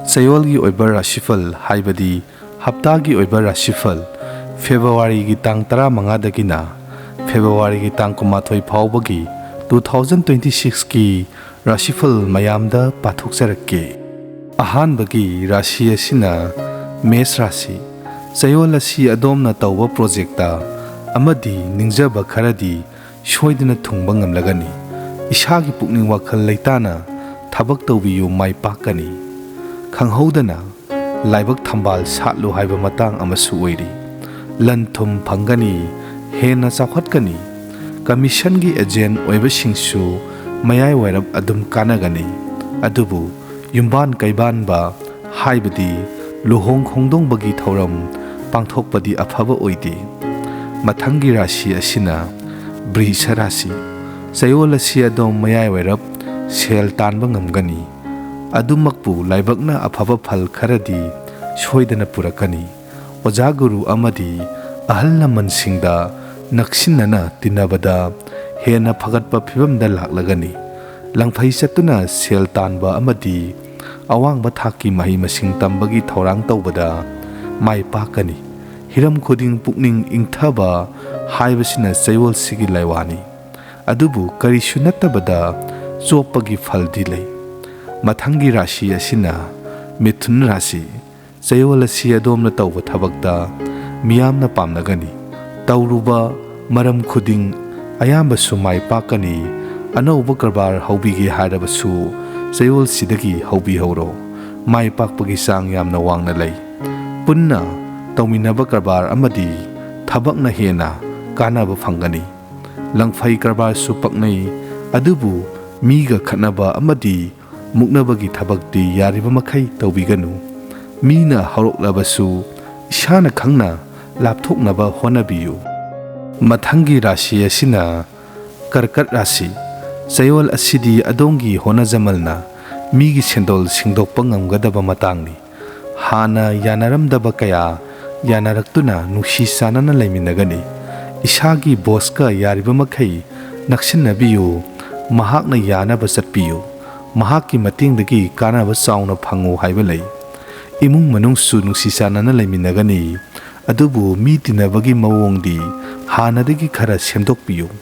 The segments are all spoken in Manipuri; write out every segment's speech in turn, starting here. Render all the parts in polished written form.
Chayol oiba Rashifal haibadi Haptagi Rashifal February tang 15 February tang 9 faubagi 2026 ki Rashifal mayamda pathokjarake. Ahanbagi Rashi asina Mes Rashi. Chayol asi adomna tawba projecta amadi ningjaba kharadi soidana thungba ngamlagani. Isagi pukning wakhal leitana thabak tawbiyu mai pakani. Khanghodana laibak thambal satlu haiba matang amasu oiri. Lanthum phangani hena chawhatkani. Commission gi agent oiba singsu mayai wairap adum kanagani. Adubu yumban kaiban ba haibadi luhong khongdong bagi thauram pangthokpadi afaba oide. Mathangi Rashi asina Brisha Rashi. Chayol asi adom mayai wairap sel tanba ngamgani. Adumakpu laibakna afaba phal kharadi soidana purakani. Oja guru amadi ahal laman singda naksinana tinabada hena phagatpa phibamda laklagani. Langphai chatuna sel tanba amadi awangba thaki mahi masing tambagi thorang tawbada mai pakani. Hiram khoding pukning ingthaba haibasina Chayol sigi laiwani. Adubu karisu natabada chopagi phaldi lei. Mathangi Rashi asina Mithun Rashi. Chayol asi adomna tawba thabakta miyamna pamnagani. Tawruba maram khuding ayamba sumai pakani. Anauba karbar haubigi harabasu Chayol sidagi haubi hauro. Mai pakpagi sang yamna wangna lei. Punna tawminaba karbar amadi thabakna hena kanaba phangani. Langphai karbar su paknai adubu miga khatnaba amadi muknabagi thabakti yariba makhai tawbiganu. Mina hauroklabasu isana khangna lapthoknaba honabiyu. Mathangi Rashi asina Karkat Rashi. Chayol asidi adongi honajamalna migi sendol singdokpa ngamgadaba matangni. Hana yanaramdaba kaya yanaraktuna nuksi sanana laiminagani. Isagi boska yariba makhai naksinnabiyu. Mahakna yanaba chatpiyu. Mahakki matingdagi kanaba chauna phangu haiba lei. Imung manungsu nuksi sanana laiminagani. Adubu mi tinabagi mawongdi hanadagi khara semdokpiyu.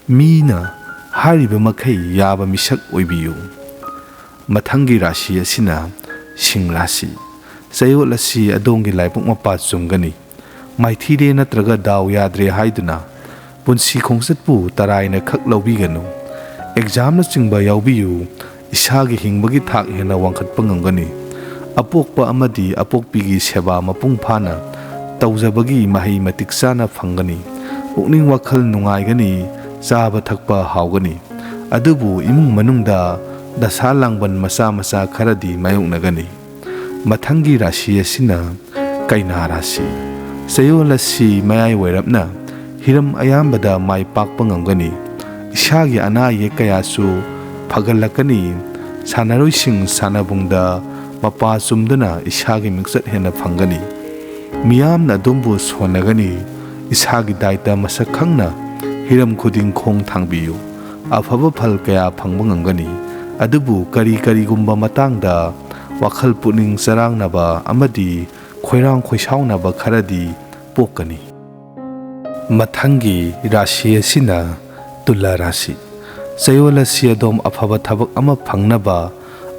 Mina hariba makhai yaba misak oibiyu. Mathangi Rashi asina Sing Rashi. Chayol asi adongi laibuk mapa chumgani. Maithide natraga daw yadre haiduna punsi khongsatpu taraina khak lawbiganu. Exam na chingba yawbiyu. Isagi hingbagi thak hena wangkhatpa ngamgani. Apokpa amadi apokpigi seba mapung phana tawjabagi mahi matik chana phangani. Pukning wakhal nungaigani chaba thakpa hawgani. Adubu imung manungda dasa langban masa masa kharadi mayoknagani. Mathangi Rashi asina Kaina Rashi. Chayol asi mayai wairapna hiram ayambada mai pakpa ngamgani. Isagi ana ye kayasu phagalakani. Sanaroising sanabungda mapa chumduna isagi miksat hena phangani. Miyamna dumbu sonagani. Isagi daita masak khangna hiram khuding khong thangbiyu. Afaba phal kaya phangba ngamgani. Adubu kari gumba matangda wakhal puning sarangnaba amadi khoirang khoisaunaba kharadi pokani. Mathangi Rashi asina Tula Rashi. Chayol asi adom afaba thabak ama phangnaba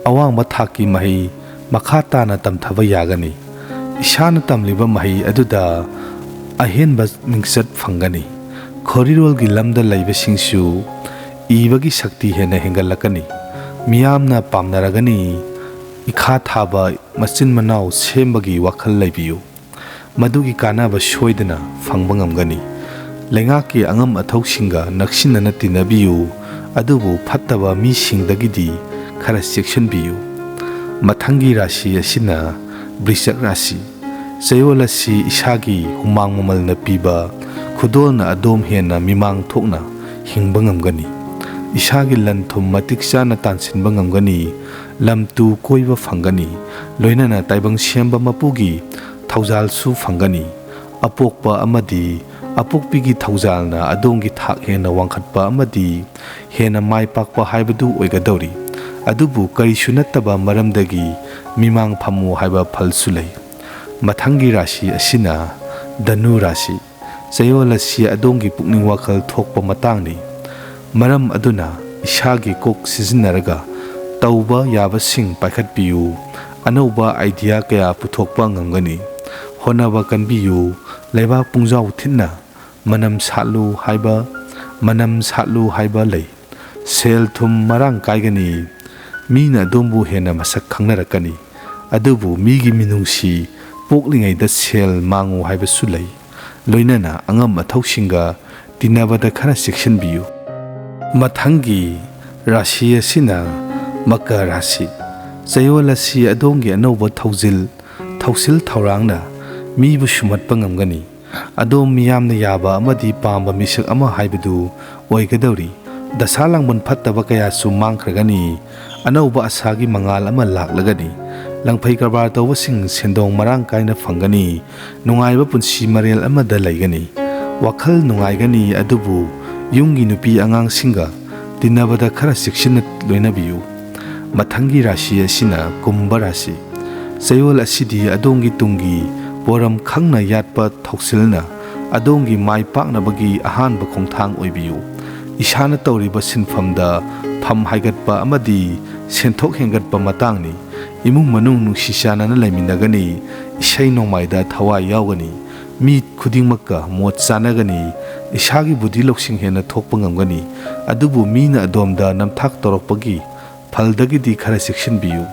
awangba thaki mahi makha tana tamthaba yagani. Isana tamliba mahi aduda ahenba mingsat phangani. Khorirolgi lamda laiba singsu ibagi shakti hena hengalakani. Miyamna pamnaragani. Ikha thaba machin manau sembagi wakhal laibiyu. Madugi kanaba soidana phangba ngamgani. Lengaki angam athoksinga naksinana tinabiyu. Adubu phattaba mi singdagidi khara cheksanbiyu. Mathangi Rashi asina Brishak Rashi. Chayol asi isagi humang mamalna piba khudolna adom hena mimang thokna hingba ngamgani. Isagi lanthum matik chana tansinba ngamgani. Lamtu koiba phangani. Loinana taibang siamba mapugi thaujal su phangani. Apokpa amadi apokpigi thaujalna adongi thak hena wangkhatpa amadi hena mai pakpa haibadu oigadori. ꯑꯗꯨꯕꯨ ꯀꯔꯤꯁꯨ ꯅꯠꯇꯕ ꯃꯔꯝꯗꯒꯤ ꯃꯤꯃꯥꯡ ꯐꯝꯃꯨ ꯍꯥꯏꯕ ꯐꯜꯁꯨ ꯂꯩ꯫ ꯃꯊꯪꯒꯤ ꯔꯥಶꯤ ꯑꯁꯤꯅ ꯙꯅꯨ ꯔꯥಶꯤ꯫ ꯆꯌꯣꯜ ꯑꯁꯤ ꯑꯗꯣꯝꯒꯤ ꯄꯨꯛꯅꯤꯡ ꯋꯥꯈꯜ ꯊꯣꯛꯄ ꯃꯇꯥꯡꯅꯤ꯫ ꯃꯔꯝ ꯑꯗꯨꯅ ꯏꯁꯥꯒꯤ ꯀꯣꯛ ꯁꯤꯖꯤꯟꯅꯔꯒ ꯇꯧꯕ ꯌꯥꯕꯁꯤꯡ ꯄꯥꯏꯈꯠꯄꯤꯌꯨ꯫ ꯑꯅꯧꯕ ꯑꯥꯏꯗꯤꯌꯥ ꯀꯌꯥ ꯄꯨꯊꯣꯛꯄ ꯉꯝꯒꯅꯤ꯫ ꯍꯣꯠꯅꯕ ꯀꯟꯕꯤꯌꯨ꯫ ꯂꯩꯕꯥꯛ ꯄꯨꯡꯖꯥꯎ ꯊꯤꯟꯅ ꯃꯅꯝ ꯁꯥꯠꯂꯨ ꯍꯥꯏꯕ ꯂꯩ꯫ ꯁꯦꯜ ꯊꯨꯝ ꯃꯔꯥꯡ ꯀꯥꯏꯒꯅꯤ꯫ ꯃꯤꯅ ꯑꯗꯣꯝꯕꯨ ꯍꯦꯟꯅ ꯃꯁꯛ ꯈꯪꯅꯔꯛꯀꯅꯤ꯫ ꯑꯗꯨꯕꯨ ꯃꯤꯒꯤ ꯃꯤꯅꯨꯡꯁꯤ ꯄꯣꯛꯂꯤꯉꯩꯗ ꯁꯦꯜ ꯃꯥꯡꯉꯨ ꯍꯥꯏꯕꯁꯨ ꯂꯩ꯫ ꯂꯣꯏꯅꯅ ꯑꯉꯝ ꯑꯊꯧꯁꯤꯡꯒ ꯇꯤꯟꯅꯕꯗ ꯈꯔ ꯆꯦꯛꯁꯤꯟꯕꯤꯌꯨ꯫ ꯃꯊꯪꯒꯤ ꯔꯥಶꯤ ꯑꯁꯤꯅ ꯃꯀꯔ ꯔꯥಶꯤ꯫ ꯆꯌꯣꯜ ꯑꯁꯤ ꯑꯗꯣꯝꯒꯤ ꯑꯅꯧꯕ ꯊꯧꯁꯤꯜ ꯊꯧꯔꯥꯡꯅ ꯃꯤꯕꯨ ꯁꯨꯝꯍꯠꯄ ꯉꯝꯒꯅꯤ꯫ ꯑꯗꯣꯝ ꯃꯤꯌꯥꯝꯅ ꯌꯥꯕ ꯑꯃꯗꯤ ꯄꯥꯝꯕ ꯃꯤꯁꯛ ꯑꯃ ꯍꯥꯏꯕꯗꯨ ꯑꯣꯏꯒꯗꯧꯔꯤ꯫ ꯗꯁꯥ ꯂꯥꯡꯕꯟ ꯐꯠꯇꯕ ꯀꯌꯥꯁꯨ ꯃꯥꯡꯈ꯭ꯔꯒꯅꯤ꯫ ꯑꯅꯧꯕ ꯑꯁꯥꯒꯤ ꯃꯉꯥꯜ ꯑꯃ ꯂꯥꯛꯂꯒꯅꯤ꯫ ꯂꯪꯐꯩ ꯀꯔꯕꯥꯔ ꯇꯧꯕꯁꯤꯡ ꯁꯦꯟꯗꯣꯡ ꯃꯔꯥꯡ ꯀꯥꯏꯅ ꯐꯪꯒꯅꯤ꯫ ꯅꯨꯡꯉꯥꯏꯕ ꯄꯨꯟꯁꯤ ꯃꯔꯦꯜ ꯑꯃꯗ ꯂꯩꯒꯅꯤ꯫ ꯋꯥꯈꯜ ꯅꯨꯡꯉꯥꯏꯒꯅꯤ, ꯑꯗꯨꯕꯨ ꯌꯨꯝꯒꯤ ꯅꯨꯄꯤ ꯑꯉꯥꯡꯁꯤꯡꯒ ꯇꯤꯟꯅꯕꯗ ꯈꯔ ꯆꯦꯛꯁꯤꯟꯅ ꯂꯣꯏꯅꯕꯤꯌꯨ꯫ ꯃꯊꯪꯒꯤ ꯔꯥశꯤ ꯑꯁꯤꯅ ꯀꯨꯝꯚ ꯔꯥశꯤ꯫ ꯆꯌꯣꯜ ꯑꯁꯤꯗꯤ ꯑꯗꯣꯝꯒꯤ ꯇꯨꯡꯒꯤ ꯄꯣꯔꯝ ꯈꯪꯅ ꯌꯥꯠꯄ ꯊꯧꯁꯤꯜꯅ ꯑꯗꯣꯝꯒꯤ ꯃꯥꯏ ꯄꯥꯛꯅꯕꯒꯤ ꯑꯍꯥꯟꯕ ꯈꯣꯡꯊꯥꯡ ꯑꯣꯏꯕꯤꯌꯨ꯫ ꯏꯁꯥꯅ ꯇꯧꯔꯤꯕ ꯁꯤꯟꯐꯝꯗ ꯐꯝ ꯍꯥꯏꯒꯠꯄ ꯑꯃꯗꯤ ꯁꯦꯟꯊꯣꯛ ꯍꯦꯟꯒꯠꯄ ꯃꯇꯥꯡꯅꯤ꯫ ꯏꯃꯨꯡ ꯃꯅꯨꯡ ꯅꯨꯡꯁꯤ ꯆꯥꯟꯅꯅ ꯂꯩꯃꯤꯟꯅꯒꯅꯤ꯫ ꯏꯁꯩ ꯅꯣꯡꯃꯥꯏꯗ ꯊꯋꯥꯏ ꯌꯥꯎꯒꯅꯤ꯫ ꯃꯤ ꯈꯨꯗꯤꯡꯃꯛꯀ ꯃꯣꯠ ꯆꯥꯟꯅꯒꯅꯤ꯫ ꯏꯁꯥꯒꯤ ꯕꯨꯙꯤ ꯂꯧꯁꯤꯡ ꯍꯦꯟꯅ ꯊꯣꯛꯄ ꯉꯝꯒꯅꯤ꯫ ꯑꯗꯨꯕꯨ ꯃꯤꯅ ꯑꯗꯣꯝꯗ ꯅꯝꯊꯥꯛ ꯇꯧꯔꯛꯄꯒꯤ ꯐꯜꯗꯒꯤꯗꯤ ꯈꯔ ꯆꯦꯛꯁꯤꯟꯕꯤꯌꯨ꯫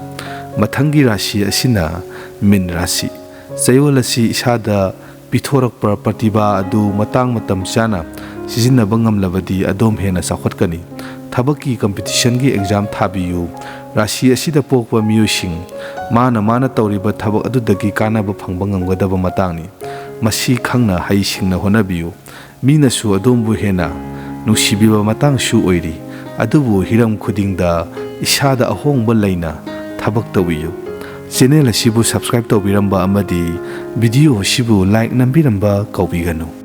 ꯃꯊꯪꯒꯤ ꯔꯥశꯤ ꯑꯁꯤꯅ ꯃꯤꯟ ꯔꯥశꯤ꯫ ꯆꯌꯣꯜ ꯑꯁꯤ ꯏꯁꯥꯗ ꯄꯤꯊꯣꯔꯛꯄ ꯄ꯭ꯔꯇꯤꯚꯥ ꯑꯗꯨ ꯃꯇꯥꯡ ꯃꯇꯝ ꯆꯥꯅ ꯁꯤꯖꯤꯟꯅꯕ ꯉꯝꯂꯕꯗꯤ ꯑꯗꯣꯝ ꯍꯦꯟꯅ ꯆꯥꯎꯈꯠꯀꯅꯤ꯫ ꯊꯕꯛꯀꯤ ꯀꯝꯄꯤꯇꯤꯁꯟꯒꯤ ꯑꯦꯛꯖꯥꯝ ꯊꯥꯕꯤꯌꯨ꯫ ꯔꯥశꯤ ꯑꯁꯤꯗ ꯄꯣꯛꯄ ꯃꯤꯑꯣꯏꯁꯤꯡ ꯃꯥꯅ ꯇꯧꯔꯤꯕ ꯊꯕꯛ ꯑꯗꯨꯗꯒꯤ ꯀꯥꯟꯅꯕ ꯐꯪꯕ ꯉꯝꯒꯗꯕ ꯃꯇꯥꯡꯅꯤ꯫ ꯃꯁꯤ ꯈꯪꯅ ꯍꯩꯁꯤꯡꯅ ꯍꯣꯠꯅꯕꯤꯌꯨ꯫ ꯃꯤꯅꯁꯨ ꯑꯗꯣꯝꯕꯨ ꯍꯦꯟꯅ ꯅꯨꯡꯁꯤꯕꯤꯕ ꯃꯇꯥꯡꯁꯨ ꯑꯣꯏꯔꯤ꯫ ꯑꯗꯨꯕꯨ ꯍꯤꯔꯝ ꯈꯨꯗꯤꯡꯗ ꯏꯁꯥꯗ ꯑꯍꯣꯡꯕ ꯂꯩꯅ ꯊꯕꯛ ꯇꯧꯕꯤꯌꯨ꯫ ꯆꯦꯅꯦꯜ ꯑꯁꯤꯕꯨ ꯁꯕꯁꯀ꯭ꯔꯥꯏꯕ ꯇꯧꯕꯤꯔꯝꯕ ꯑꯃꯗꯤ ꯚꯤꯗꯤꯑꯣ ꯑꯁꯤꯕꯨ ꯂꯥꯏꯛ ꯅꯝꯕꯤꯔꯝꯕ ꯀꯥꯎꯕꯤꯒꯅꯨ꯫